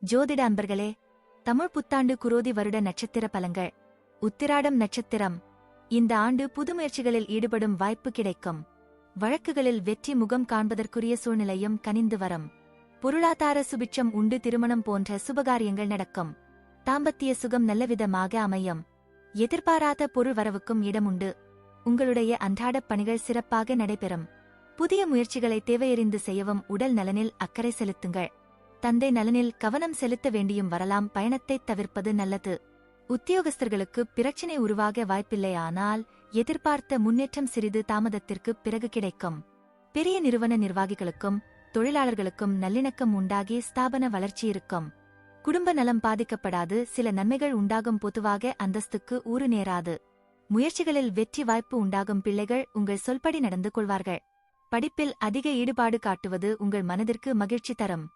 ஜோதிட அன்பர்களே, தமிழ் புத்தாண்டு குரோதி வருட நட்சத்திர பலன்கள். உத்திராடம் நட்சத்திரம். இந்த ஆண்டு புது முயற்சிகளில் ஈடுபடும் வாய்ப்பு கிடைக்கும். வழக்குகளில் வெற்றி முகம் காண்பதற்குரிய சூழ்நிலையும் கனிந்து வரும். பொருளாதார சுபிட்சம் உண்டு. திருமணம் போன்ற சுபகாரியங்கள் நடக்கும். தாம்பத்திய சுகம் நல்லவிதமாக அமையும். எதிர்பாராத பொருள் வரவுக்கும் இடமுண்டு. உங்களுடைய அன்றாடப் பணிகள் சிறப்பாக நடைபெறும். புதிய முயற்சிகளை தேவையறிந்து செய்யவும் உடல் நலனில் அக்கறை செலுத்துங்கள். தந்தை நலனில் கவனம் செலுத்த வேண்டியும் வரலாம். பயணத்தைத் தவிர்ப்பது நல்லது. உத்தியோகஸ்தர்களுக்கு பிரச்சினை உருவாக வாய்ப்பில்லை, ஆனால் எதிர்பார்த்த முன்னேற்றம் சிறிது தாமதத்திற்கு பிறகு கிடைக்கும். பெரிய நிறுவன நிர்வாகிகளுக்கும் தொழிலாளர்களுக்கும் நல்லிணக்கம் உண்டாகி ஸ்தாபன வளர்ச்சி இருக்கும். குடும்ப நலம் பாதிக்கப்படாது. சில நன்மைகள் உண்டாகும். பொதுவாக அந்தஸ்துக்கு ஊறு நேராது. முயற்சிகளில் வெற்றி வாய்ப்பு உண்டாகும். பிள்ளைகள் உங்கள் சொல்படி நடந்து கொள்வார்கள். படிப்பில் அதிக ஈடுபாடு காட்டுவது உங்கள் மனதிற்கு மகிழ்ச்சி தரும்.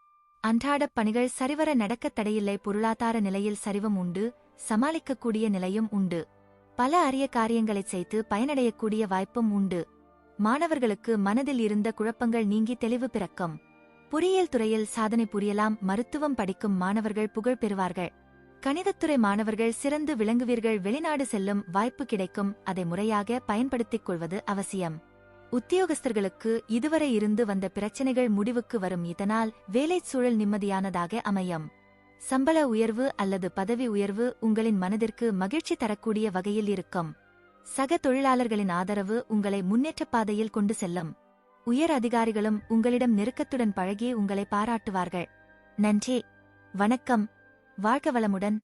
அன்றாடப் பணிகள் சரிவர நடக்கத் தடையில்லை. பொருளாதார நிலையில் சரிவும் உண்டு. சமாளிக்கக்கூடிய நிலையும் உண்டு. பல அரிய காரியங்களைச் செய்து பயனடையக்கூடிய வாய்ப்பும் உண்டு. மாணவர்களுக்கு மனதில் இருந்த குழப்பங்கள் நீங்கி தெளிவு பிறக்கும். பொறியியல் துறையில் சாதனை புரியலாம். மருத்துவம் படிக்கும் மாணவர்கள் புகழ் பெறுவார்கள். கணிதத்துறை மாணவர்கள் சிறந்து விளங்குவீர்கள். வெளிநாடு செல்லும் வாய்ப்பு கிடைக்கும். அதை முறையாக பயன்படுத்திக் கொள்வது அவசியம். உத்தியோகஸ்தர்களுக்கு இதுவரை இருந்து வந்த பிரச்சினைகள் முடிவுக்கு வரும். இதனால் வேலைச் சூழல் நிம்மதியானதாக அமையும். சம்பள உயர்வு அல்லது பதவி உயர்வு உங்களின் மனதிற்கு மகிழ்ச்சி தரக்கூடிய வகையில் இருக்கும். சக தொழிலாளர்களின் ஆதரவு உங்களை முன்னேற்றப் பாதையில் கொண்டு செல்லும். உயர் அதிகாரிகளும் உங்களிடம் நெருக்கத்துடன் பழகி உங்களை பாராட்டுவார்கள். நன்றி, வணக்கம், வாழ்க வளமுடன்.